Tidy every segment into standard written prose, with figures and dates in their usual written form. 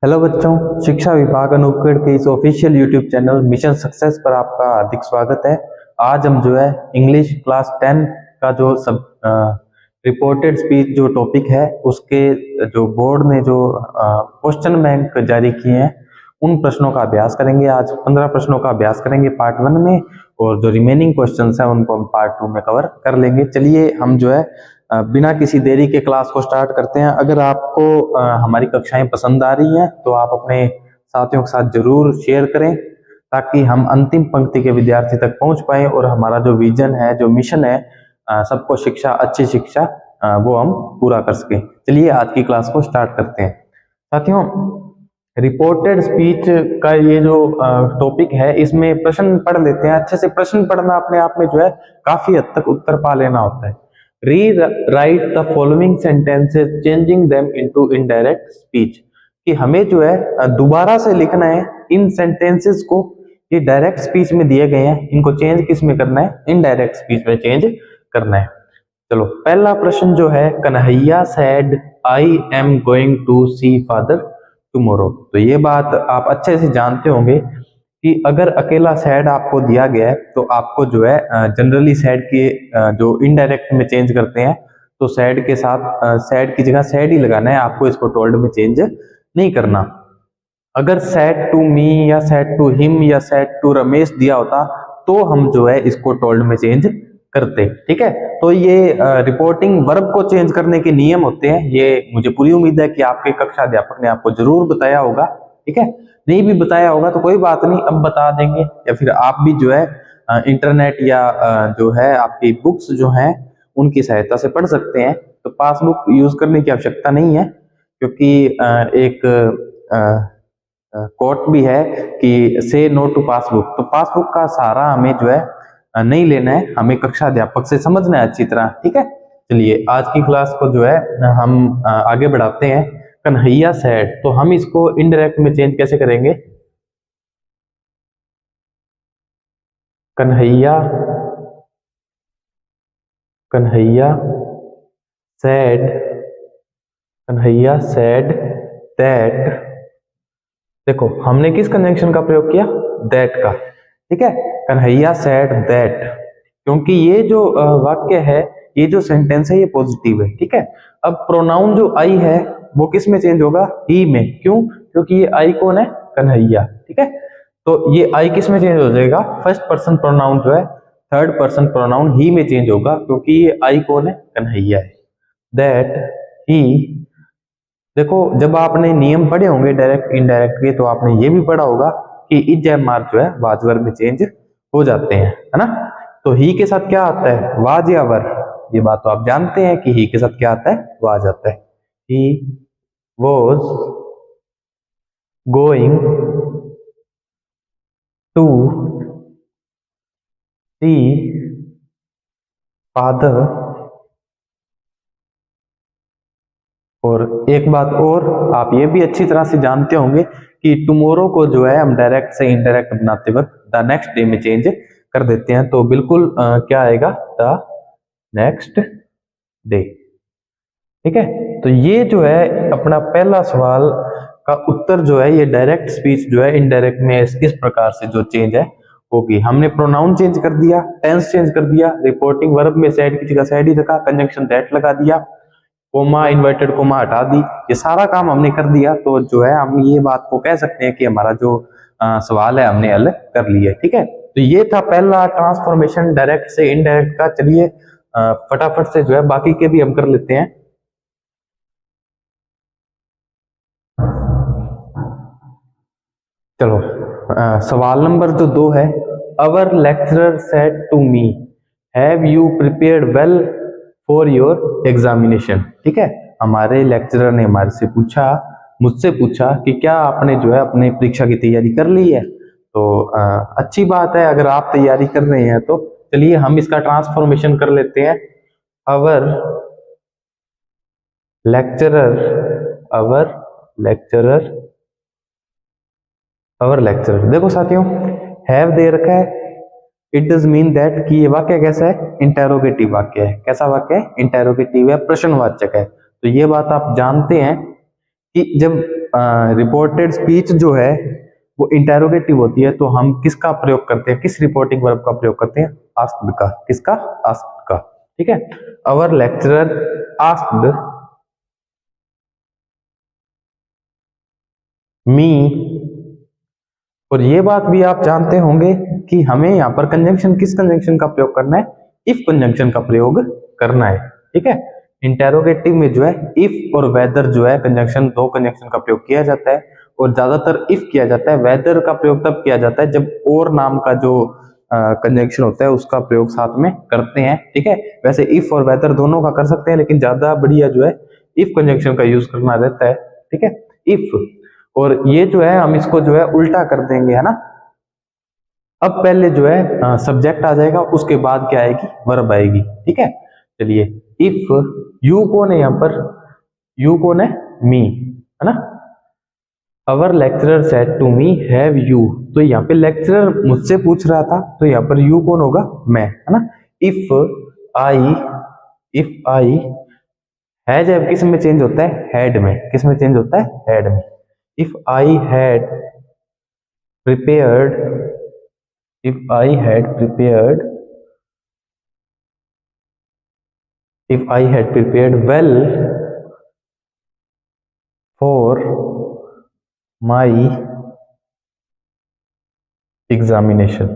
Hello बच्चों, शिक्षा विभाग अनूपगढ़ के इस official YouTube channel mission success पर आपका हार्दिक स्वागत है। आज हम जो है इंग्लिश क्लास 10 का जो सब रिपोर्टेड स्पीच जो टॉपिक है उसके जो बोर्ड ने जो क्वेश्चन बैंक जारी किए हैं उन प्रश्नों का अभ्यास करेंगे। आज 15 प्रश्नों का अभ्यास करेंगे पार्ट 1 में, और जो रिमेनिंग क्वेश्चंस हैं उनको हम पार्ट 2 में कवर कर लेंगे। चलिए हम जो है बिना किसी देरी के क्लास को स्टार्ट करते हैं। अगर आपको हमारी कक्षाएं पसंद आ रही हैं तो आप अपने साथियों के साथ जरूर शेयर करें, ताकि हम अंतिम पंक्ति के विद्यार्थी तक पहुंच पाए और हमारा जो विजन है, जो मिशन है, सबको शिक्षा, अच्छी शिक्षा, वो हम पूरा कर सकें। चलिए आज की क्लास को स्टार्ट करते हैं। साथियों, रिपोर्टेड स्पीच का ये जो टॉपिक है, इसमें प्रश्न पढ़ लेते हैं। अच्छे से प्रश्न पढ़ना अपने आप में जो है काफी हद तक उत्तर पा लेना होता है। Rewrite the following sentences changing them into indirect speech, कि हमें जो है दोबारा से लिखना है इन सेंटेंसेस को। ये डायरेक्ट स्पीच में दिए गए हैं, इनको चेंज किस में करना है? इनडायरेक्ट स्पीच में चेंज करना है। चलो, पहला प्रश्न जो है, Kanhaiya said I am going to see father tomorrow. तो ये बात आप अच्छे से जानते होंगे कि अगर अकेला सैड आपको दिया गया है तो आपको जो है जनरली सैड के जो इनडायरेक्ट में चेंज करते हैं, तो सैड के साथ सैड की जगह सैड ही लगाना है, आपको इसको टोल्ड में चेंज नहीं करना। अगर सैड टू मी या सैड टू हिम या सैड टू रमेश दिया होता तो हम जो है इसको टोल्ड में चेंज करते। ठीक है, तो ये रिपोर्टिंग वर्ब को चेंज करने के नियम होते हैं। ये मुझे पूरी उम्मीद है कि आपके कक्षा अध्यापक ने आपको जरूर बताया होगा। ठीक है, नहीं भी बताया होगा तो कोई बात नहीं, अब बता देंगे, या फिर आप भी जो है इंटरनेट या जो है आपकी बुक्स जो हैं उनकी सहायता से पढ़ सकते हैं। तो पासबुक यूज करने की आवश्यकता नहीं है, क्योंकि एक कोट भी है कि से नो टू पासबुक। तो पासबुक का सहारा हमें जो है नहीं लेना है, हमें कक्षा अध्यापक से समझना है अच्छी तरह। ठीक है, चलिए आज की क्लास को जो है हम आगे बढ़ाते हैं। कन्हैया सेड, तो हम इसको इनडायरेक्ट में चेंज कैसे करेंगे? Kanhaiya Kanhaiya said Kanhaiya said that. देखो, हमने किस कंजंक्शन का प्रयोग किया? दैट का। ठीक है, कन्हैया सेड दैट, क्योंकि ये जो वाक्य है, ये जो सेंटेंस है, ये पॉजिटिव है। ठीक है, अब प्रोनाउन जो आई है वो किस में चेंज होगा? ही में। क्यों? क्योंकि ये आई कौन है? कन्हैया। ठीक है, तो ये आई किस में चेंज हो जाएगा? फर्स्ट पर्सन प्रोनाउन जो है, थर्ड पर्सन प्रोनाउन ही में चेंज होगा, क्योंकि ये आई कौन है? कन्हैया है। That he. देखो, जब आपने नियम पढ़े होंगे डायरेक्ट इनडायरेक्ट के, तो आपने ये भी पढ़ा होगा कि इज या मार जो है वाज वर्ब में चेंज हो जाते हैं, है ना? तो ही के साथ क्या आता है? वाज या वर। ये बात तो आप जानते हैं कि ही के साथ क्या आता है? वाज आता है। He was going to see father. और एक बात और, आप ये भी अच्छी तरह से जानते होंगे कि टुमारो को जो है हम डायरेक्ट से इनडायरेक्ट बनाते वक्त द नेक्स्ट डे में चेंज कर देते हैं। तो बिल्कुल क्या आएगा? The next day. ठीक है, तो ये जो है अपना पहला सवाल का उत्तर जो है, ये डायरेक्ट स्पीच जो है इनडायरेक्ट में इस प्रकार से जो चेंज है होगी। हमने प्रोनाउन चेंज कर दिया, टेंस चेंज कर दिया, रिपोर्टिंग वर्ब में सैड की जगह सैड ही रखा, कंजंक्शन दैट लगा दिया, कोमा इन्वर्टेड कोमा हटा दी, ये सारा काम हमने कर दिया। तो जो है हम ये बात को कह सकते हैं कि हमारा जो सवाल है हमने हल कर लिया। ठीक है, तो ये था पहला ट्रांसफॉर्मेशन डायरेक्ट से इनडायरेक्ट का। चलिए फटाफट से जो है बाकी के भी हम कर लेते हैं। चलो, सवाल नंबर जो 2 है, our lecturer said to me have you prepared well for your examination. ठीक है, हमारे लेक्चरर ने हमारे से पूछा, मुझसे पूछा कि क्या आपने जो है अपने परीक्षा की तैयारी कर ली है? तो अच्छी बात है अगर आप तैयारी कर रहे हैं तो। चलिए हम इसका ट्रांसफॉर्मेशन कर लेते हैं। अवर लेक्चरर अवर लेक्चरर अवर लेक्चरर। देखो साथियों, हैव दे रखा है, इट डज मीन दैट कि ये वाक्य कैसा है? इंटेरोगेटिव वाक्य है। कैसा वाक्य है? इंटेरोगेटिव है, प्रश्नवाचक है। तो ये बात आप जानते हैं कि जब रिपोर्टेड स्पीच जो है वो इंटेरोगेटिव होती है तो हम किसका प्रयोग करते हैं, किस रिपोर्टिंग वर्ब का प्रयोग करते हैं, आस्क्ड का। किसका? आस्क्ड का। ठीक है, अवर लेक्चरर आस्क्ड मी। और ये बात भी आप जानते होंगे कि हमें यहाँ पर कंजंक्शन, किस कंजंक्शन का प्रयोग करना है, इफ कंजंक्शन का प्रयोग करना है। ठीक है, इंटेरोगेटिव में जो है इफ और वेदर जो है कंजंक्शन, दो कंजंक्शन का प्रयोग किया जाता है और ज्यादातर इफ किया जाता है। वेदर का प्रयोग तब किया जाता है जब और नाम का जो कंजंक्शन होता है उसका प्रयोग साथ में करते हैं। ठीक है, वैसे इफ और वेदर दोनों का कर सकते हैं लेकिन ज्यादा बढ़िया जो है इफ कंजंक्शन का यूज करना रहता है। ठीक है, इफ। और ये जो है हम इसको जो है उल्टा कर देंगे, है ना। अब पहले जो है सब्जेक्ट आ जाएगा, उसके बाद क्या आएगी, वर्ब आएगी। ठीक है, चलिए, इफ यू कौन है यहाँ पर, यू कौन है, मी, है ना। Our lecturer said to me have you, तो यहाँ पे लेक्चरर मुझसे पूछ रहा था तो यहाँ पर यू कौन होगा, मैं, है ना। इफ आई है जब किस में चेंज होता है, हेड में। किस में चेंज होता है, हेड में। If I had prepared, if I had prepared, if I had prepared well for my examination।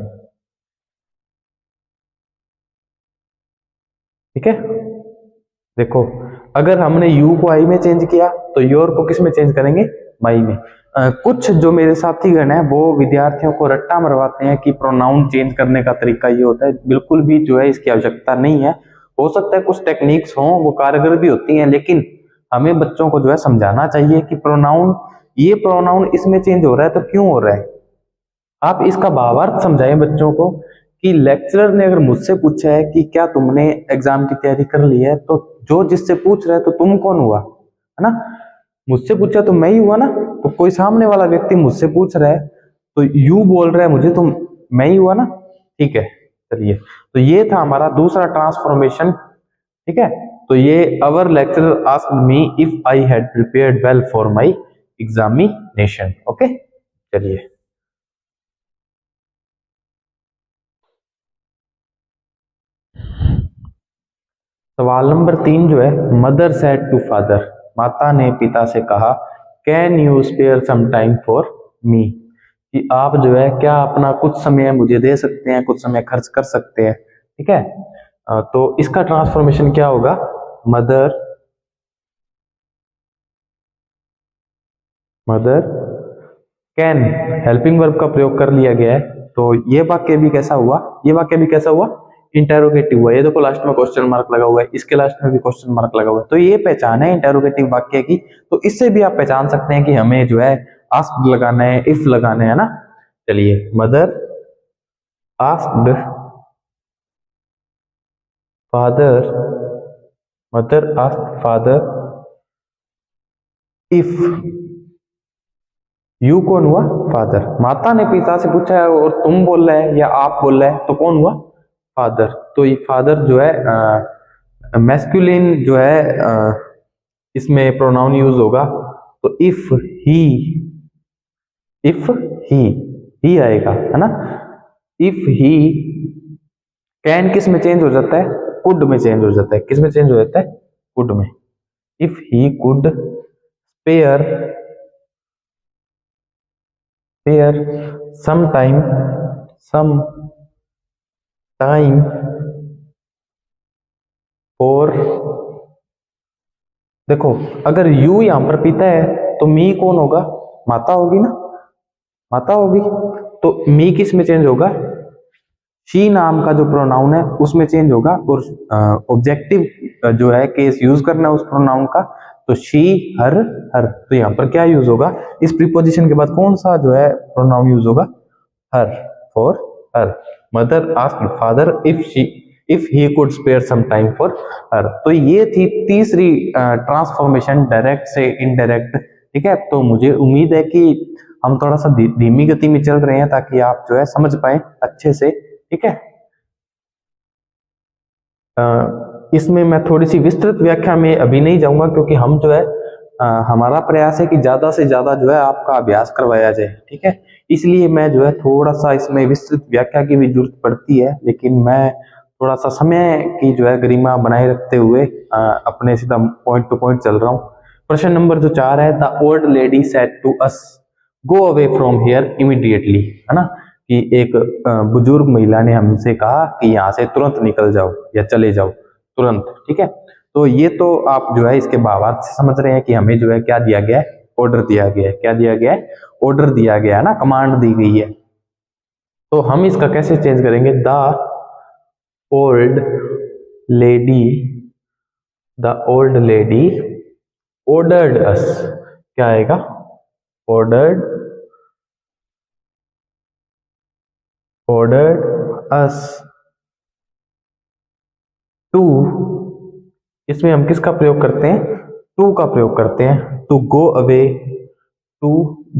ठीक है, देखो, अगर हमने यू को आई में चेंज किया तो योर को किस में चेंज करेंगे, माई में। कुछ जो मेरे साथी गण है वो विद्यार्थियों को रट्टा मरवाते हैं कि प्रोनाउन चेंज करने का तरीका ये होता है। बिल्कुल भी जो है इसकी आवश्यकता नहीं है। हो सकता है कुछ टेक्निक्स हों वो कारगर भी होती हैं, लेकिन हमें बच्चों को जो है समझाना चाहिए कि प्रोनाउन, ये प्रोनाउन इसमें चेंज हो रहा है तो क्यों हो रहा है। आप इसका भावार्थ समझाएं बच्चों को कि लेक्चरर ने अगर मुझसे पूछा है कि क्या तुमने एग्जाम की तैयारी कर ली है, तो जो जिससे पूछ रहा है तो तुम कौन हुआ, है ना। मुझसे पूछा तो मैं ही हुआ ना। तो कोई सामने वाला व्यक्ति मुझसे पूछ रहा है तो यू बोल रहा है मुझे, तो मैं ही हुआ ना। ठीक है, चलिए, तो ये था हमारा दूसरा ट्रांसफॉर्मेशन। ठीक है, तो ये our lecturer asked me if I had prepared well for my examination. Okay, चलिए, सवाल नंबर 3 जो है, मदर सेड टू फादर, माता ने पिता से कहा, can you spare some time for me, कि आप जो है क्या अपना कुछ समय मुझे दे सकते हैं, कुछ समय खर्च कर सकते हैं। ठीक है, तो इसका ट्रांसफॉर्मेशन क्या होगा, मदर कैन, हेल्पिंग वर्ब का प्रयोग कर लिया गया है। तो ये वाक्य भी कैसा हुआ, ये वाक्य भी कैसा हुआ, इंटेरोगेटिव हुआ। ये देखो लास्ट में क्वेश्चन मार्क लगा हुआ है, इसके लास्ट में भी क्वेश्चन मार्क लगा हुआ है। तो ये पहचान है इंटेरोगेटिव वाक्य की। तो इससे भी आप पहचान सकते हैं कि हमें जो है आस्क्ड लगाना है, इफ लगाना है ना। चलिए, mother asked father, mother asked father if, you कौन हुआ, फादर। माता ने पिता से पूछा है और तुम बोल रहे है या आप बोल रहे हैं, तो कौन हुआ, फादर। तो ये फादर जो है मैस्कुलिन जो है इसमें प्रोनाउन यूज होगा। तो इफ ही आएगा, है ना। इफ ही, कैन किस में चेंज हो जाता है, कुड में चेंज हो जाता है। किस में चेंज हो जाता है, कुड में। If he could spare some time for, देखो अगर यू यहां पर पिता है तो मी कौन होगा, माता होगी ना, माता होगी। तो मी किस में चेंज होगा, शी नाम का जो प्रोनाउन है उसमें चेंज होगा। और ऑब्जेक्टिव जो है केस यूज करना है उस प्रोनाउन का, तो शी, हर, हर। तो यहाँ पर क्या यूज होगा, इस प्रीपोजिशन के बाद कौन सा जो है प्रोनाउन यूज होगा, her, for her. Mother asked father if he could spare some time for her. तो ये थी तीसरी ट्रांसफॉर्मेशन, डायरेक्ट से इनडायरेक्ट। ठीक है, तो मुझे उम्मीद है कि हम थोड़ा सा धीमी गति में चल रहे हैं ताकि आप जो है समझ पाए अच्छे से। ठीक है, इसमें मैं थोड़ी सी विस्तृत व्याख्या में अभी नहीं जाऊंगा क्योंकि हम जो है हमारा प्रयास है कि ज्यादा से ज्यादा जो है आपका अभ्यास करवाया जाए, ठीक है। इसलिए मैं जो है थोड़ा सा इसमें विस्तृत व्याख्या की भी जरूरत पड़ती है, लेकिन मैं थोड़ा सा समय की जो है गरिमा बनाए रखते हुए अपने सीधा पॉइंट टू पॉइंट चल रहा हूँ। प्रश्न नंबर जो 4 है, the old lady said to us go away from here immediately, है ना, कि एक बुजुर्ग महिला ने हमसे कहा कि यहाँ से तुरंत निकल जाओ या चले जाओ तुरंत, ठीक है। तो ये तो आप जो है इसके भावार्थ से समझ रहे हैं कि हमें जो है क्या दिया गया है, ऑर्डर दिया गया है। क्या दिया गया है? ऑर्डर दिया गया है ना, कमांड दी गई है। तो हम इसका कैसे चेंज करेंगे? The old lady, the old lady ordered us, क्या आएगा? ऑर्डर्ड, ऑर्डर्ड अस टू, इसमें हम किसका प्रयोग करते हैं? टू का प्रयोग करते हैं। To go away, to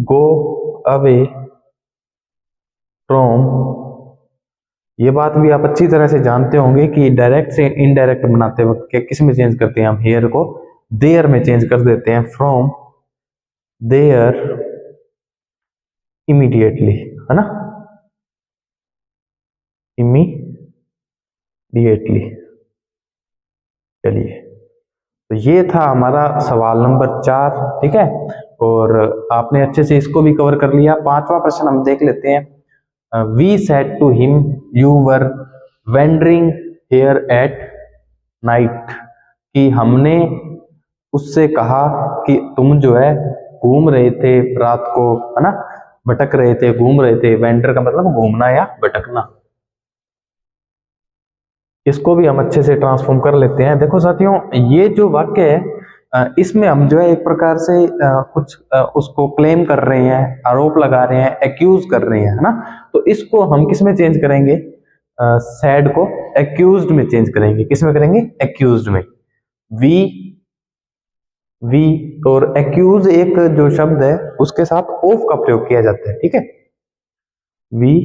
go away from, ये बात भी आप अच्छी तरह से जानते होंगे कि डायरेक्ट से इनडायरेक्ट बनाते वक्त क्या किस में चेंज करते हैं हम? हेयर को देयर में चेंज कर देते हैं। फ्रॉम देयर इमीडिएटली, है ना, इमीडिएटली। चलिए, तो ये था हमारा सवाल नंबर 4, ठीक है। और आपने अच्छे से इसको भी कवर कर लिया। 5वां प्रश्न हम देख लेते हैं। We said to him you were wandering here at night, कि हमने उससे कहा कि तुम जो है घूम रहे थे रात को, है ना, भटक रहे थे, घूम रहे थे। वेंडर का मतलब घूमना या भटकना। इसको भी हम अच्छे से ट्रांसफॉर्म कर लेते हैं। देखो साथियों, ये जो वाक्य है इसमें हम जो है एक प्रकार से कुछ उसको क्लेम कर रहे हैं, आरोप लगा रहे हैं, एक्यूज कर रहे हैं, है ना। तो इसको हम किस में चेंज करेंगे? सैड को एक्यूज्ड में चेंज करेंगे। किस में करेंगे? एक्यूज्ड में। वी और एक्यूज एक जो शब्द है उसके साथ ऑफ का प्रयोग किया जाता है, ठीक है। We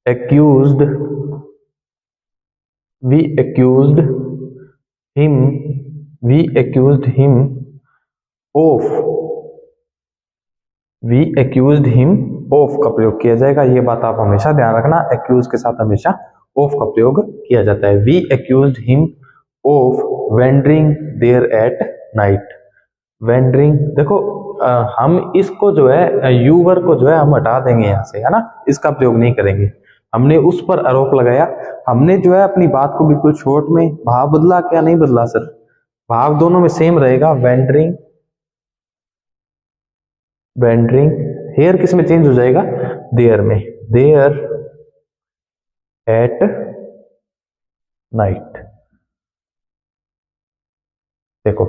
accused, we accused him, we accused him of, we accused him of का प्रयोग किया जाएगा। ये बात आप हमेशा ध्यान रखना, accuse के साथ हमेशा of का प्रयोग किया जाता है। we accused him of wandering there at night, wandering, देखो हम इसको जो है यूवर को जो है हम हटा देंगे यहाँ से, है ना, इसका प्रयोग नहीं करेंगे। हमने उस पर आरोप लगाया, हमने जो है अपनी बात को बिल्कुल शॉर्ट में, भाव बदला क्या? नहीं बदला सर, भाव दोनों में सेम रहेगा। वेंडरिंग, वेंडरिंग, हेयर किस में चेंज हो जाएगा? देयर में, देयर एट नाइट। देखो,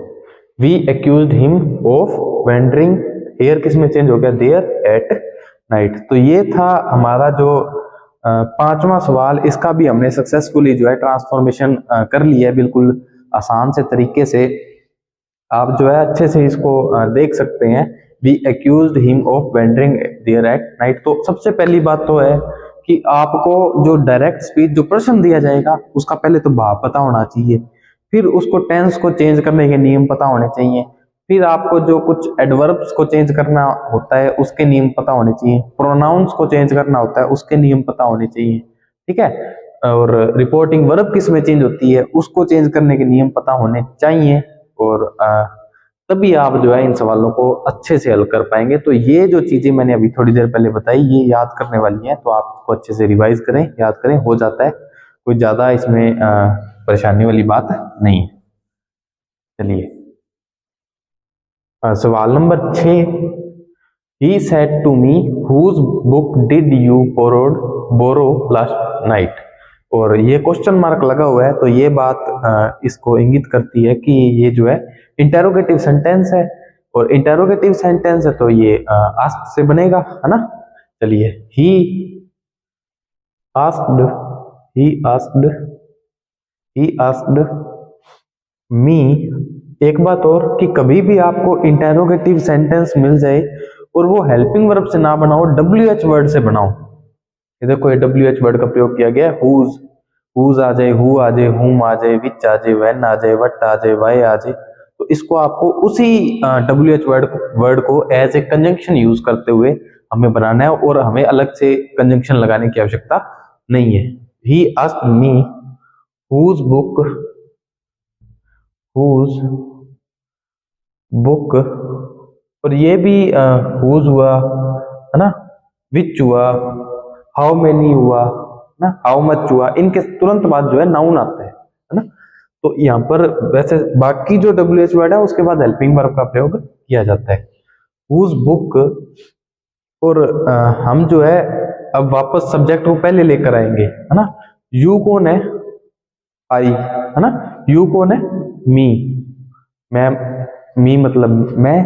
we accused him of wandering, here किस में चेंज हो गया? There at night. तो ये था हमारा जो 5वां सवाल। इसका भी हमने सक्सेसफुली जो है ट्रांसफॉर्मेशन कर लिया है, बिल्कुल आसान से तरीके से। आप जो है अच्छे से इसको देख सकते हैं। We accused him of wandering there at night. तो सबसे पहली बात तो है कि आपको जो डायरेक्ट स्पीच जो प्रश्न दिया जाएगा उसका पहले तो भाव पता होना चाहिए, फिर उसको टेंस को चेंज करने के नियम पता होने चाहिए, फिर आपको जो कुछ एडवर्ब्स को चेंज करना होता है उसके नियम पता होने चाहिए, प्रोनाउंस को चेंज करना होता है उसके नियम पता होने चाहिए, ठीक है। और रिपोर्टिंग वर्ब किस में चेंज होती है उसको चेंज करने के नियम पता होने चाहिए। और तभी आप जो है इन सवालों को अच्छे से हल कर पाएंगे। तो ये जो चीजें मैंने अभी थोड़ी देर पहले बताई ये याद करने वाली हैं, तो आप इसको अच्छे से रिवाइज करें, याद करें, हो जाता है, कोई ज्यादा इसमें परेशानी वाली बात नहीं है। चलिए, सवाल number 6, he said to me whose book did you borrow last night। और ये क्वेश्चन मार्क लगा हुआ है, तो ये बात इसको इंगित करती है कि ये जो है इंटेरोगेटिव सेंटेंस है, और इंटेरोगेटिव सेंटेंस है तो ये आस्क्ड से बनेगा, है ना। चलिए, he asked me। एक बात और कि कभी भी आपको इंटेरोगेटिव सेंटेंस मिल जाए और वो हेल्पिंग वर्ब से ना बनाओ, WH वर्ड से बनाओ। ये देखो, ये WH वर्ड का प्रयोग किया गया है। हुज आ जाए, हु आ जाए, हुम आ जाए, विच आ जाए, व्हेन आ जाए, व्हाट आ जाए, व्हाई आ जाए, तो इसको आपको उसी WH वर्ड को एज ए कंजंक्शन यूज करते हुए हमें बनाना है और हमें अलग से कंजंक्शन लगाने की आवश्यकता नहीं है। He asked me whose book, और ये भी whose हुआ है ना, which हुआ, how many हुआ ना, how much हुआ, इनके तुरंत बाद जो है नाउन आता है ना। तो यहाँ पर वैसे बाकी जो WH वर्ड है उसके बाद हेल्पिंग वर्ब का प्रयोग किया जाता है। whose book, और हम जो है अब वापस सब्जेक्ट को पहले लेकर आएंगे है ना। यू कौन है, आई है ना, यू कौन है, मी, मैं, मी मतलब मैं,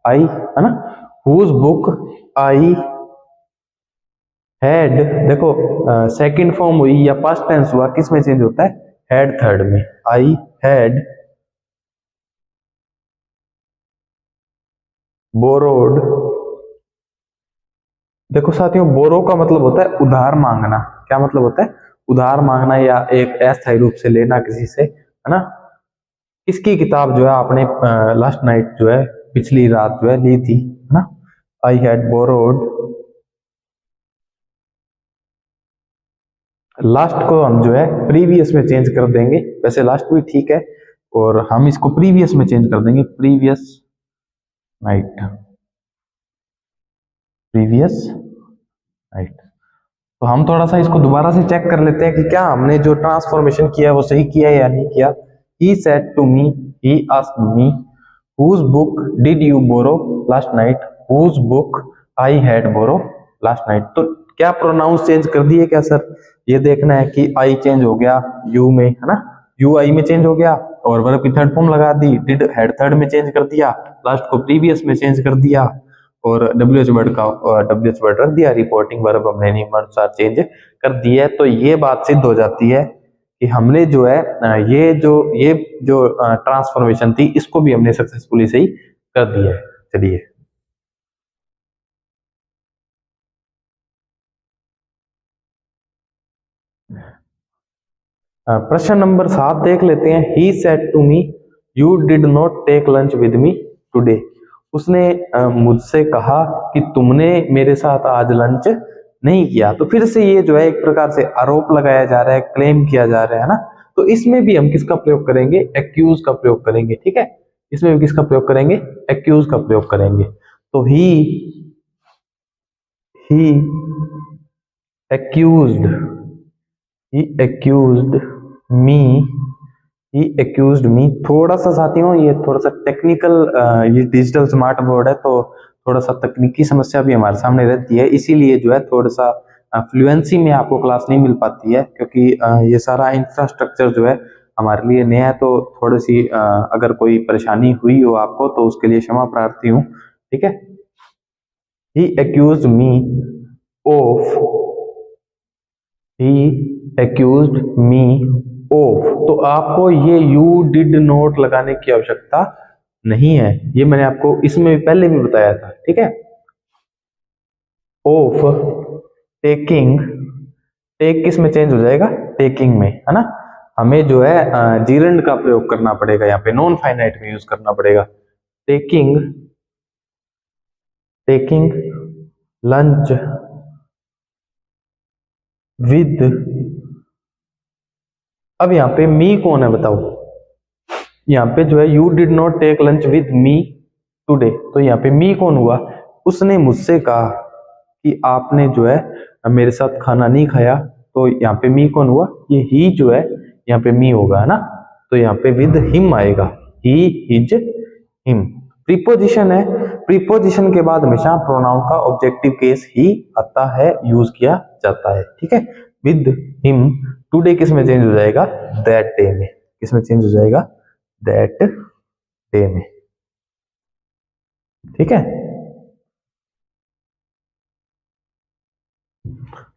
आई है ना। हुज बुक आई हैड, देखो सेकंड फॉर्म हुई या पास्ट टेंस हुआ, किस में चेंज होता है, हैड थर्ड में। आई हैड बोरोड, देखो साथियों बोरो का मतलब होता है उधार मांगना। क्या मतलब होता है, उधार मांगना या एक अस्थायी रूप से लेना किसी से, है ना। इसकी किताब जो है आपने लास्ट नाइट जो है, पिछली रात जो है ली थी, है ना। आई हैड बोरोड, लास्ट को हम जो है प्रीवियस में चेंज कर देंगे, वैसे लास्ट भी ठीक है, और हम इसको प्रीवियस में चेंज कर देंगे, प्रीवियस नाइट, प्रीवियस नाइट। तो हम थोड़ा सा इसको दोबारा से चेक कर लेते हैं कि क्या हमने जो ट्रांसफॉर्मेशन किया वो सही किया या नहीं किया। He said to me, he asked me, whose book did you borrow last night? Whose book I had borrow last night? तो क्या प्रोनाउंस चेंज कर दिए क्या सर, ये देखना है कि आई चेंज हो गया यू में, है ना, यू आई में चेंज हो गया, और वर्ब की थर्ड फॉर्म लगा दी, डिड हैड थर्ड में चेंज कर दिया, लास्ट को प्रीवियस में चेंज कर दिया, और WH वर्ड का WH वर्ड रख दिया, रिपोर्टिंग वर्ब हमने नियमानुसार चेंज कर दिया है। तो ये बात सिद्ध हो जाती है कि हमने जो है ये जो ट्रांसफॉर्मेशन थी इसको भी हमने सक्सेसफुली सही कर दिया है। चलिए प्रश्न नंबर 7 देख लेते हैं। He said to me you did not take lunch with me today, उसने मुझसे कहा कि तुमने मेरे साथ आज लंच नहीं किया। तो फिर से ये जो है एक प्रकार से आरोप लगाया जा रहा है, क्लेम किया जा रहा है ना। तो इसमें भी हम किसका प्रयोग करेंगे, एक्यूज का प्रयोग करेंगे, ठीक है। इसमें भी किसका प्रयोग करेंगे, एक्यूज का प्रयोग करेंगे। तो ही accused he accused me he accused me। थोड़ा सा साथियों ये थोड़ा सा टेक्निकल, ये डिजिटल स्मार्ट बोर्ड है तो थोड़ा सा तकनीकी समस्या भी हमारे सामने रहती है, इसीलिए जो है थोड़ा सा फ्लुएंसी में आपको क्लास नहीं मिल पाती है, क्योंकि ये सारा इंफ्रास्ट्रक्चर जो है हमारे लिए नया है। तो थोड़ी सी अगर कोई परेशानी हुई हो आपको तो उसके लिए क्षमा प्रार्थी हूँ, ठीक है। he accused me of he accused me of, तो आपको ये you did not लगाने की आवश्यकता नहीं है, ये मैंने आपको इसमें पहले भी बताया था, ठीक है। of taking, टेक किस में चेंज हो जाएगा, टेकिंग में, है ना। हमें जो है जीरंड का प्रयोग करना पड़ेगा, यहाँ पे नॉन फाइनाइट में यूज करना पड़ेगा। टेकिंग लंच विद, अब यहाँ पे मी कौन है बताओ, यहाँ पे जो है you did not take lunch with me today, तो यहाँ पे मी कौन हुआ, उसने मुझसे कहा कि आपने जो है मेरे साथ खाना नहीं खाया। तो यहाँ पे मी कौन हुआ, ये ही जो है यहाँ पे मी होगा, है ना। तो यहाँ पे विद हिम आएगा, ही हिज हिम। प्रीपोजिशन है, प्रीपोजिशन के बाद हमेशा प्रोनाउन का ऑब्जेक्टिव केस ही आता है, यूज किया जाता है, ठीक है। विद हिम टुडे किस में चेंज हो जाएगा, दैट डे में, किस में चेंज हो जाएगा, दैट डे में, ठीक है।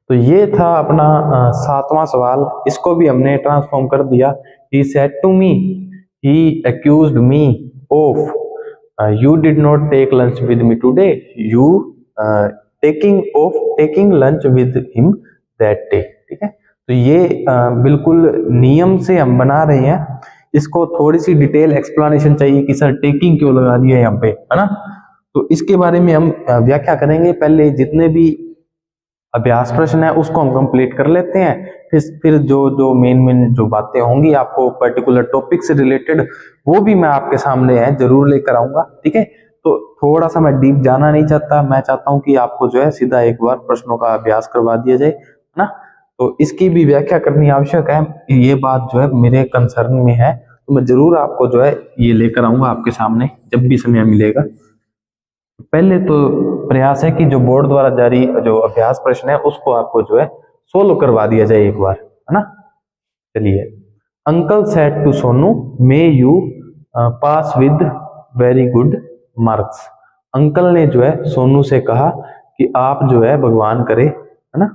तो ये था अपना 7वां सवाल, इसको भी हमने ट्रांसफॉर्म कर दिया। He said to me, he accused me of, you did not take lunch with me today, you taking lunch with him that day, ठीक है। तो ये बिल्कुल नियम से हम बना रहे हैं, इसको थोड़ी सी डिटेल एक्सप्लेनेशन चाहिए कि सर टेकिंग क्यों लगा दिया यहाँ पे, है ना। तो इसके बारे में हम व्याख्या करेंगे। पहले जितने भी अभ्यास प्रश्न है उसको हम कंप्लीट कर लेते हैं, फिर जो जो मेन जो बातें होंगी आपको पर्टिकुलर टॉपिक से रिलेटेड, वो भी मैं आपके सामने है जरूर लेकर आऊंगा, ठीक है। तो थोड़ा सा मैं डीप जाना नहीं चाहता, मैं चाहता हूं कि आपको जो है सीधा एक बार प्रश्नों का अभ्यास करवा दिया जाए, है ना। तो इसकी भी व्याख्या करनी आवश्यक है, ये बात जो है मेरे कंसर्न में है, तो मैं जरूर आपको जो है ये लेकर आऊंगा आपके सामने जब भी समय मिलेगा। पहले तो प्रयास है कि जो बोर्ड द्वारा जारी जो अभ्यास प्रश्न है उसको आपको जो है सोल्व करवा दिया जाए एक बार, है ना। चलिए, uncle said to Sonu may you pass with very good marks. Uncle ने जो है सोनू से कहा कि आप जो है भगवान करे, है ना,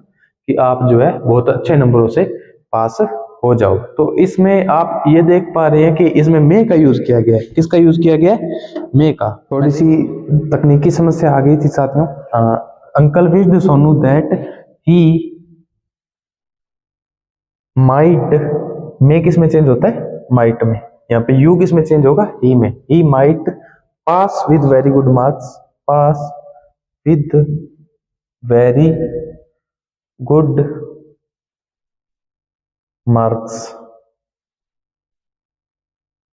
कि आप जो है बहुत अच्छे नंबरों से पास हो जाओ। तो इसमें आप ये देख पा रहे हैं कि इसमें मे का यूज किया गया है। किसका यूज किया गया है? मे का। थोड़ी सी तकनीकी समस्या आ गई थी साथियों। Uncle wished Sonu that he might, may किस में चेंज होता है? माइट में। यहाँ पे यू किस में चेंज होगा? ही में। He might pass with very good marks, pass with very good marks,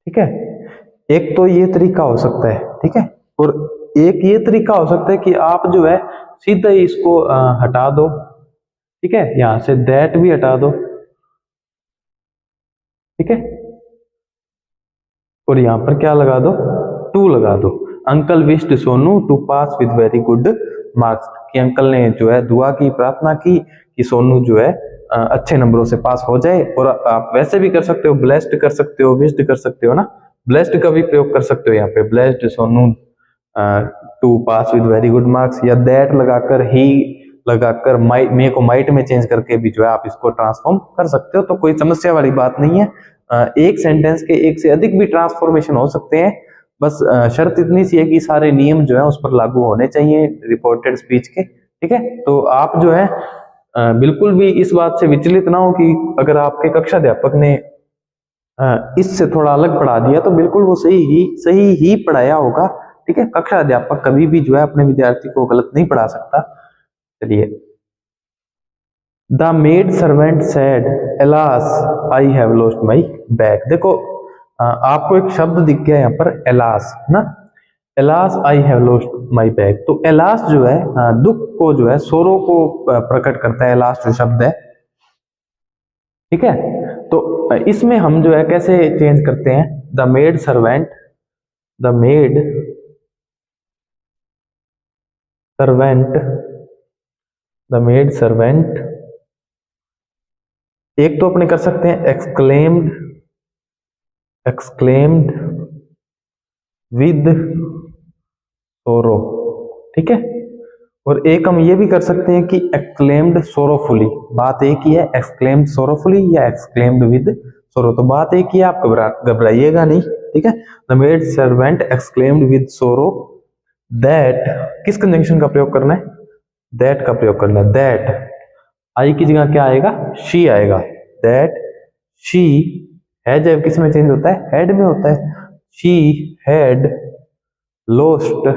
ठीक है। एक तो ये तरीका हो सकता है, ठीक है, और एक ये तरीका हो सकता है कि आप जो है सीधा ही इसको हटा दो, ठीक है, यहां से दैट भी हटा दो, ठीक है, और यहां पर क्या लगा दो? टू लगा दो। Uncle wished Sonu to pass with very good marks, कि अंकल ने जो है दुआ की, प्रार्थना की कि सोनू जो है अच्छे नंबरों से पास हो जाए। और आप वैसे भी कर सकते हो, ब्लेस्ड कर सकते हो, विश्ड कर सकते हो ना, ब्लेस्ड का भी प्रयोग कर सकते हो यहाँ पे, blessed Sonu to pass with very good marks, या दैट लगाकर, ही लगाकर, माइट, मे को माइट में चेंज करके भी जो है आप इसको ट्रांसफॉर्म कर सकते हो। तो कोई समस्या वाली बात नहीं है। एक सेंटेंस के एक से अधिक भी ट्रांसफॉर्मेशन हो सकते हैं, बस शर्त इतनी सी है कि सारे नियम जो है उस पर लागू होने चाहिए रिपोर्टेड स्पीच के, ठीक है। तो आप जो है बिल्कुल भी इस बात से विचलित ना हो कि अगर आपके कक्षा अध्यापक ने इससे थोड़ा अलग पढ़ा दिया तो बिल्कुल वो सही ही पढ़ाया होगा, ठीक है। कक्षा अध्यापक कभी भी जो है अपने विद्यार्थी को गलत नहीं पढ़ा सकता। चलिए, the maid servant said alas I have lost my bag. देखो आपको एक शब्द दिख गया यहाँ पर, एलास, ना, alas I have lost my bag. तो एलास जो है दुख को जो है, सोरो को प्रकट करता है, एलास जो शब्द है, ठीक है। तो इसमें हम जो है कैसे चेंज करते हैं? The maid servant, the maid servant, the maid servant, एक तो अपने कर सकते हैं एक्सक्लेम्ड, एक्सक्लेम्ड विद सोरो, ठीक है। और एक हम ये भी कर सकते हैं कि एक्सक्लेम्ड सोरोफुली। बात एक ही है, एक्सक्लेम्ड सोरोफुली या एक्सक्लेम्ड विद सोरो, तो बात एक ही है, आप घबराइएगा नहीं, ठीक है। The maid servant exclaimed with sorrow that, किस कंजंक्शन का प्रयोग करना है? दैट का प्रयोग करना है। दैट, आई की जगह क्या आएगा? शी आएगा। दैट शी है, जब किस में चेंज होता है? हेड में होता है। She had lost,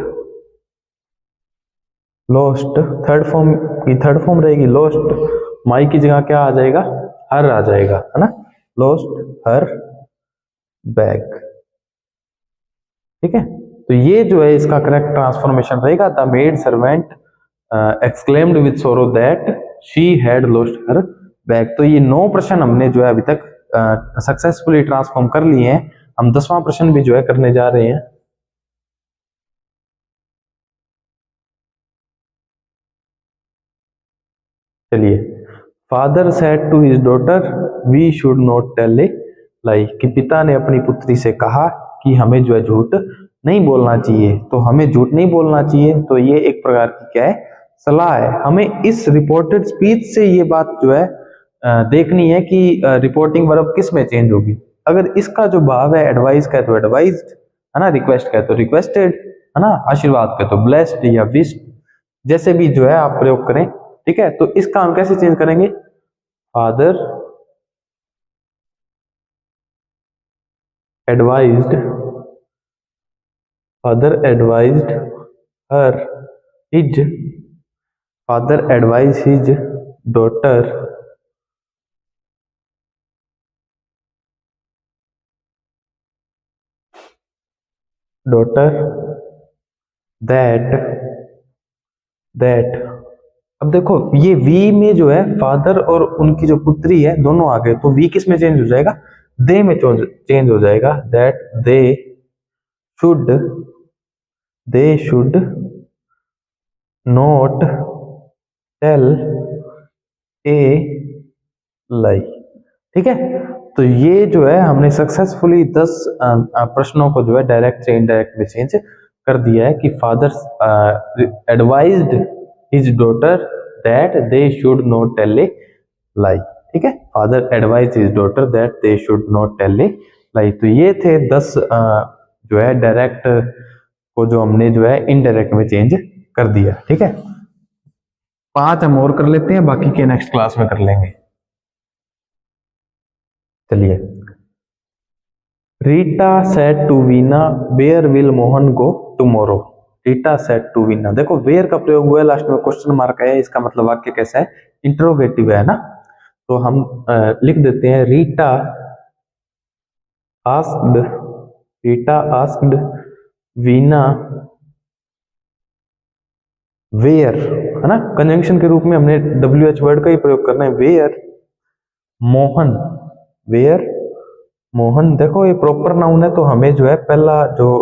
lost third form की थर्ड फॉर्म रहेगी लोस्ट, माई की जगह क्या आ जाएगा? हर आ जाएगा, है ना, लोस्ट हर बैग, ठीक है। तो ये जो है इसका करेक्ट ट्रांसफॉर्मेशन रहेगा, the maid servant exclaimed with sorrow that she had lost her bag. तो ये 9 प्रश्न हमने जो है अभी तक सक्सेसफुली ट्रांसफॉर्म कर लिए हैं। हम 10वां प्रश्न भी जो है करने जा रहे हैं। चलिए, father said to his daughter we should not tell a lie, कि पिता ने अपनी पुत्री से कहा कि हमें जो है झूठ नहीं बोलना चाहिए। तो हमें झूठ नहीं बोलना चाहिए, तो ये एक प्रकार की क्या है? सलाह है। हमें इस रिपोर्टेड स्पीच से ये बात जो है देखनी है कि रिपोर्टिंग वर्ब किस में चेंज होगी। अगर इसका जो भाव है एडवाइस का है तो एडवाइज्ड, है ना, रिक्वेस्ट का है तो रिक्वेस्टेड, है ना, आशीर्वाद का तो ब्लेस्ड या विश्ड, जैसे भी जो है आप प्रयोग करें, ठीक है। तो इसका हम कैसे चेंज करेंगे? Father advised, father advised her his, father advise his daughter that that. अब देखो ये वी में जो है फादर और उनकी जो पुत्री है दोनों आ गए, तो वी किस में चेंज हो जाएगा, दे में चेंज हो जाएगा। That should they should not tell a lie. ठीक है, तो ये जो है हमने सक्सेसफुली 10 प्रश्नों को जो है डायरेक्ट से इनडायरेक्ट में चेंज कर दिया है कि father advised his daughter that they should not tell a lie. ठीक है, father advise his daughter that they should not tell a lie. तो ये थे 10 जो है डायरेक्ट को जो हमने जो है इनडायरेक्ट में चेंज कर दिया। ठीक है, 5 हम और कर लेते हैं, बाकी के नेक्स्ट क्लास में कर लेंगे। चलिए, Rita said to Veena where will Mohan go tomorrow. Rita said to Veena, देखो वेयर का प्रयोग हुआ है, लास्ट में क्वेश्चन मार्क है, इसका मतलब वाक्य कैसा है, इंट्रोगेटिव है ना। तो हम लिख देते हैं asked Rita asked Veena where, है ना, कंजंक्शन के रूप में हमने WH वर्ड का ही प्रयोग करना है। वेयर मोहन, वेयर मोहन, देखो ये प्रॉपर नाउन है तो हमें जो है पहला जो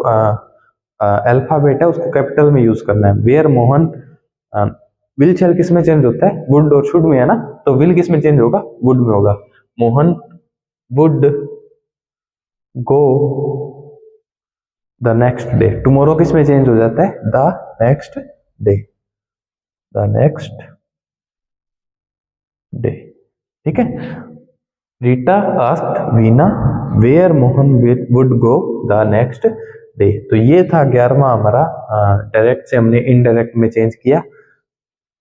अल्फाबेट है उसको कैपिटल में यूज करना है। वेयर मोहन, विल शैल किस में चेंज होता है, वुड और शुड में, है ना, तो विल किस में चेंज होगा, वुड में होगा। Mohan would go the next day, tomorrow किस में चेंज हो जाता है, the next day, the next day. ठीक है, Rita asked Veena where Mohan would go the next day. तो ये था 11वां हमारा, डायरेक्ट से हमने इनडायरेक्ट में चेंज किया।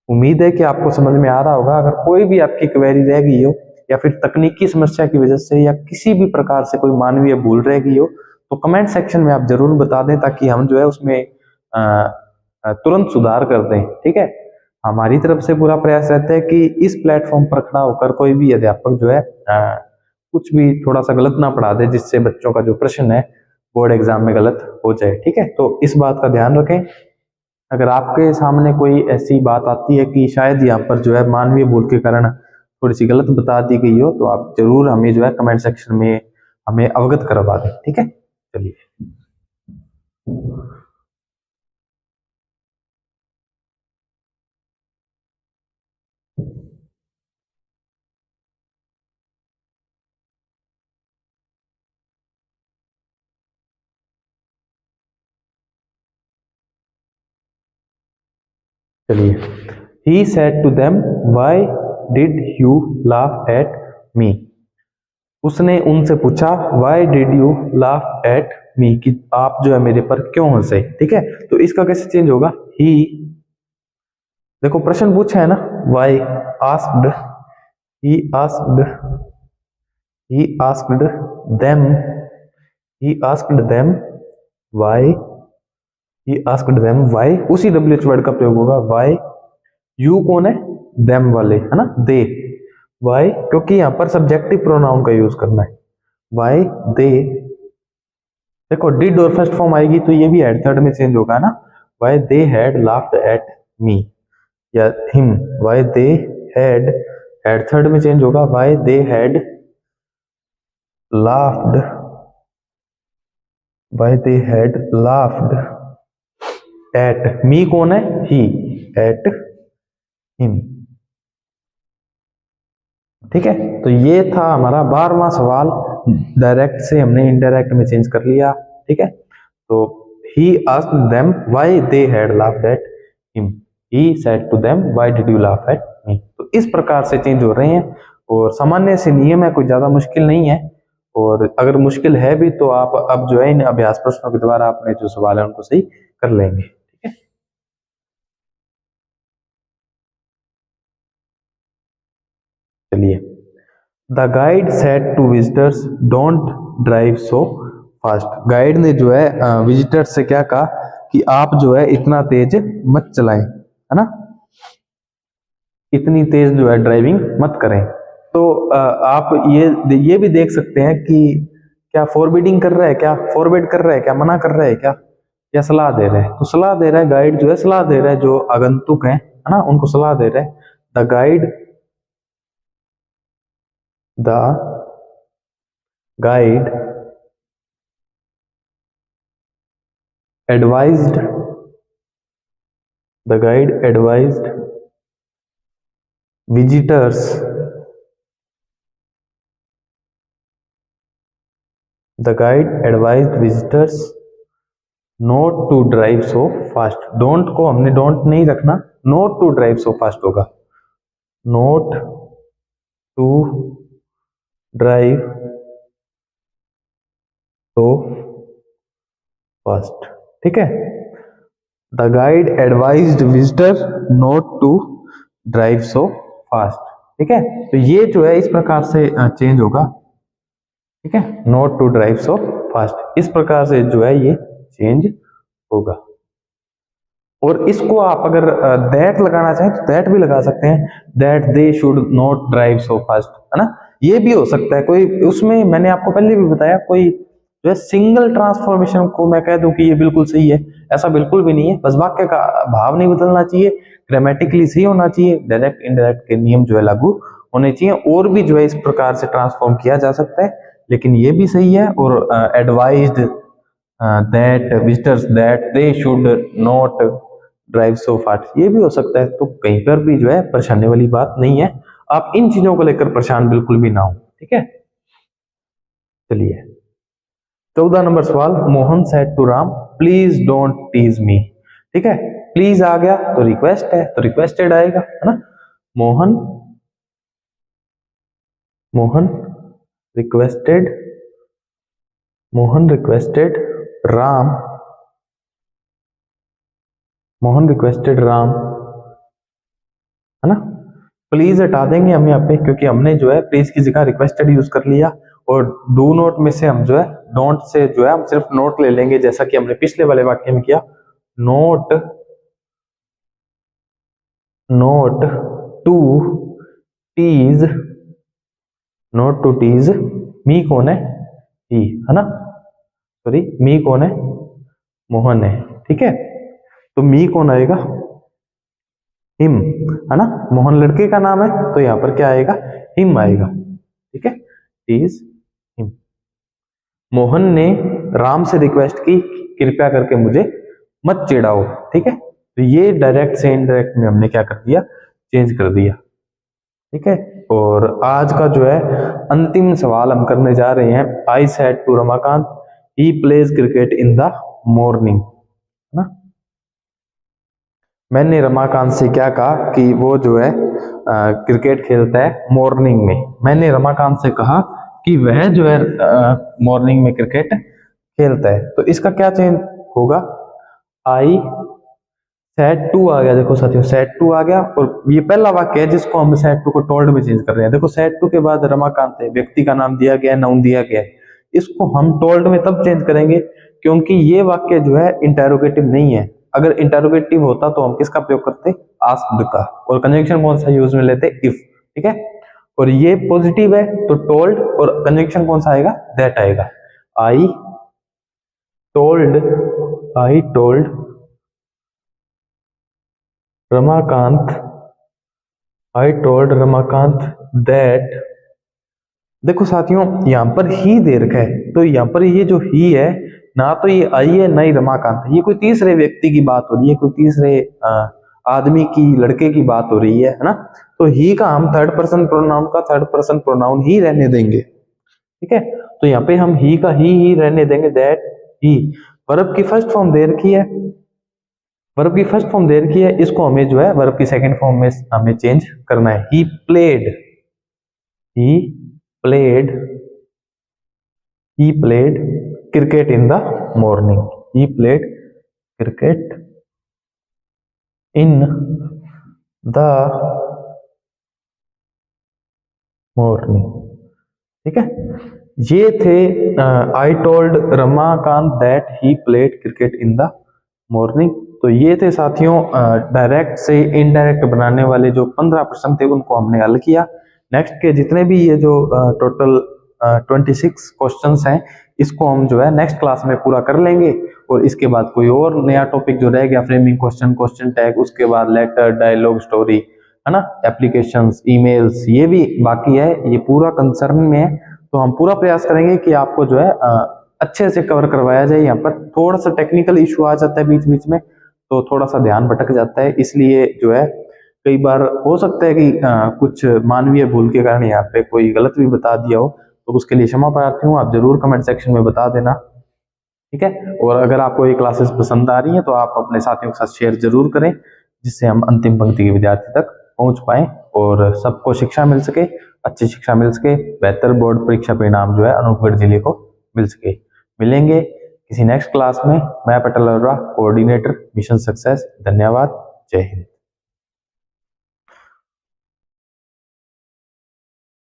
उम्मीद है कि आपको समझ में आ रहा होगा। अगर कोई भी आपकी क्वेरी रह गई हो या फिर तकनीकी समस्या की वजह से या किसी भी प्रकार से कोई मानवीय भूल रह गई हो तो कमेंट सेक्शन में आप जरूर बता दें, ताकि हम जो है उसमें तुरंत सुधार कर दें। ठीक है, हमारी तरफ से पूरा प्रयास रहता है कि इस प्लेटफॉर्म पर खड़ा होकर कोई भी अध्यापक जो है कुछ भी थोड़ा सा गलत ना पढ़ा दे, जिससे बच्चों का जो प्रश्न है बोर्ड एग्जाम में गलत हो जाए। ठीक है, तो इस बात का ध्यान रखें। अगर आपके सामने कोई ऐसी बात आती है कि शायद यहाँ पर जो है मानवीय भूल के कारण थोड़ी सी गलत बता दी गई हो, तो आप जरूर हमें जो है कमेंट सेक्शन में हमें अवगत करवा दें। ठीक है, चलिए। चलिए, he said to them, why did you laugh at me? उसने उनसे पूछा why did you laugh at me, कि आप जो है मेरे पर क्यों हंसे। ठीक है, तो इसका कैसे चेंज होगा, he, देखो प्रश्न पूछा है ना, why asked, he asked, he asked them, he asked them why, he asked them why, उसी WH वर्ड का प्रयोग होगा। why, यू कौन है, them वाले, है ना, दे। why, क्योंकि यहां पर सब्जेक्टिव प्रोनाउन का यूज करना है। why they, देखो डिड और फर्स्ट फॉर्म आएगी तो ये भी हेड थर्ड में चेंज होगा ना। why they had laughed at me या him, why they had, head third में चेंज होगा। why they had laughed, why they had laughed at me कौन है, he, at him। ठीक है, तो ये था हमारा 12वां सवाल, डायरेक्ट से हमने इनडायरेक्ट में चेंज कर लिया। ठीक है, तो he asked them why they had laughed at him, he said to them why did you laugh at me। तो इस प्रकार से चेंज हो रहे हैं और सामान्य से नियम है, कोई ज्यादा मुश्किल नहीं है। और अगर मुश्किल है भी तो आप अब जो है इन अभ्यास प्रश्नों के द्वारा अपने जो सवाल है उनको सही कर लेंगे। ठीक है, चलिए, the guide said to visitors don't drive so fast. Guide ने जो है विजिटर्स से क्या कहा कि आप जो है इतना तेज मत चलाएं, है ना, इतनी तेज जो है ड्राइविंग मत करें। तो आप ये भी देख सकते हैं कि क्या फॉरबिडिंग कर रहा है, क्या फॉरबिड कर रहा है, क्या मना कर रहा है, क्या या सलाह दे रहा है। तो सलाह दे रहा है, गाइड जो है सलाह दे रहा है, जो आगंतुक है ना, उनको सलाह दे रहा है। The guide advised visitors the guide advised visitors not to drive so fast। Don't को हमने डोंट नहीं रखना, not to drive so fast होगा, not to drive so fast, ठीक है। The guide advised visitor not to drive so fast, ठीक है। तो ये जो है इस प्रकार से चेंज होगा, ठीक है, not to drive so fast, इस प्रकार से जो है ये चेंज होगा। और इसको आप अगर दैट लगाना चाहें तो दैट भी लगा सकते हैं, that they should not drive so fast, है ना, ये भी हो सकता है। कोई उसमें मैंने आपको पहले भी बताया, कोई जो है सिंगल ट्रांसफॉर्मेशन को मैं कह दूं कि ये बिल्कुल सही है, ऐसा बिल्कुल भी नहीं है। बस वाक्य का भाव नहीं बदलना चाहिए, ग्रामेटिकली सही होना चाहिए, डायरेक्ट इनडायरेक्ट के नियम जो है लागू होने चाहिए। और भी जो है इस प्रकार से ट्रांसफॉर्म किया जा सकता है, लेकिन ये भी सही है। और advised that visitors that they should not drive so fast, ये भी हो सकता है। तो कहीं पर भी जो है परेशानी वाली बात नहीं है, आप इन चीजों को लेकर परेशान बिल्कुल भी ना हो, ठीक है। चलिए 14 नंबर सवाल, Mohan said to Ram please don't tease me, ठीक है। प्लीज आ गया तो रिक्वेस्ट है, तो रिक्वेस्टेड आएगा, है ना। मोहन मोहन रिक्वेस्टेड राम मोहन रिक्वेस्टेड राम, है ना। प्लीज हटा देंगे हम यहाँ पे, क्योंकि हमने जो है प्लीज की जगह रिक्वेस्टेड यूज कर लिया। और डू नोट में से हम जो है डोंट से जो है हम सिर्फ नोट ले लेंगे, जैसा कि हमने पिछले वाले वाक्य में किया। Not to tease not to tease me कौन है, ही, है ना, सॉरी मी कौन है, मोहन है, ठीक है। तो मी कौन आएगा, हिम, है ना, मोहन लड़के का नाम है तो यहां पर क्या आएगा, हिम आएगा, ठीक है, टीज हिम। मोहन ने राम से रिक्वेस्ट की कृपया करके मुझे मत चिढ़ाओ, ठीक है। तो ये डायरेक्ट से इनडायरेक्ट में हमने क्या कर दिया, चेंज कर दिया, ठीक है। और आज का जो है अंतिम सवाल हम करने जा रहे हैं। I said to Ramakant he plays cricket in the morning, है ना। मैंने रमाकांत से क्या कहा कि वो जो है क्रिकेट खेलता है मॉर्निंग में। मैंने रमाकांत से कहा कि वह जो है मॉर्निंग में क्रिकेट खेलता है। तो इसका क्या चेंज होगा, आई सेड टू आ गया, देखो साथियों सेड टू आ गया। और ये पहला वाक्य है जिसको हम सेड टू को टोल्ड में चेंज कर रहे हैं। देखो सेड टू के बाद रमाकांत है, व्यक्ति का नाम दिया गया, नाउन दिया गया है। इसको हम टोल्ड में तब चेंज करेंगे क्योंकि ये वाक्य जो है इंटेरोगेटिव नहीं है। अगर इंटेरोगेटिव होता तो हम किसका प्रयोग करते, आस्क्ड का। और कंजंक्शन कौन सा यूज में लेते, इफ, ठीक है। और ये पॉजिटिव है तो टोल्ड, और कंजंक्शन कौन सा आएगा, दैट आएगा। आई टोल्ड रमाकांत दैट, देखो साथियों यहां पर ही दे रखा है, तो यहां पर ये जो ही है ना, तो ये आई है ना ही रमाकांत है, ये कोई तीसरे व्यक्ति की बात हो रही है, कोई तीसरे आदमी की, लड़के की बात हो रही है ना। तो ही का हम थर्ड पर्सन प्रोनाउन ही रहने देंगे, ठीक है। तो यहाँ पे हम ही का ही रहने देंगे, दैट ही। वर्ब की फर्स्ट फॉर्म दे रखी है, इसको हमें जो है वर्ब की सेकंड फॉर्म में हमें चेंज करना है। He played cricket in the morning, he played cricket in the morning, ठीक है। ये थे I told Ramakant that he played cricket in the morning. तो ये थे साथियों डायरेक्ट से इनडायरेक्ट बनाने वाले जो 15 प्रश्न थे उनको हमने हल किया। नेक्स्ट के जितने भी ये जो टोटल 26 क्वेश्चंस हैं इसको हम जो है नेक्स्ट क्लास में पूरा कर लेंगे, और इसके बाद कोई और नया टॉपिक जो रह गया फ्रेमिंग क्वेश्चन, क्वेश्चन टैग, उसके बाद लेटर, डायलॉग, स्टोरी, है ना, एप्लीकेशंस, ईमेल्स, ये भी बाकी है, ये पूरा कंसर्न में है। तो हम पूरा प्रयास करेंगे कि आपको जो है अच्छे से कवर करवाया जाए। यहाँ पर थोड़ा सा टेक्निकल इशू आ जाता है बीच बीच में, तो थोड़ा सा ध्यान भटक जाता है, इसलिए जो है कई बार हो सकता है कि कुछ मानवीय भूल के कारण यहाँ पे कोई गलत भी बता दिया हो, तो उसके लिए क्षमा प्रार्थी हूँ। आप जरूर कमेंट सेक्शन में बता देना, ठीक है। और अगर आपको ये क्लासेस पसंद आ रही हैं तो आप अपने साथियों के साथ शेयर जरूर करें, जिससे हम अंतिम पंक्ति के विद्यार्थी तक पहुंच पाए और सबको शिक्षा मिल सके, अच्छी शिक्षा मिल सके, बेहतर बोर्ड परीक्षा परिणाम जो है अनूपगढ़ जिले को मिल सके। मिलेंगे किसी नेक्स्ट क्लास में। मैं Patel Arora, coordinator mission success. धन्यवाद। जय हिंद।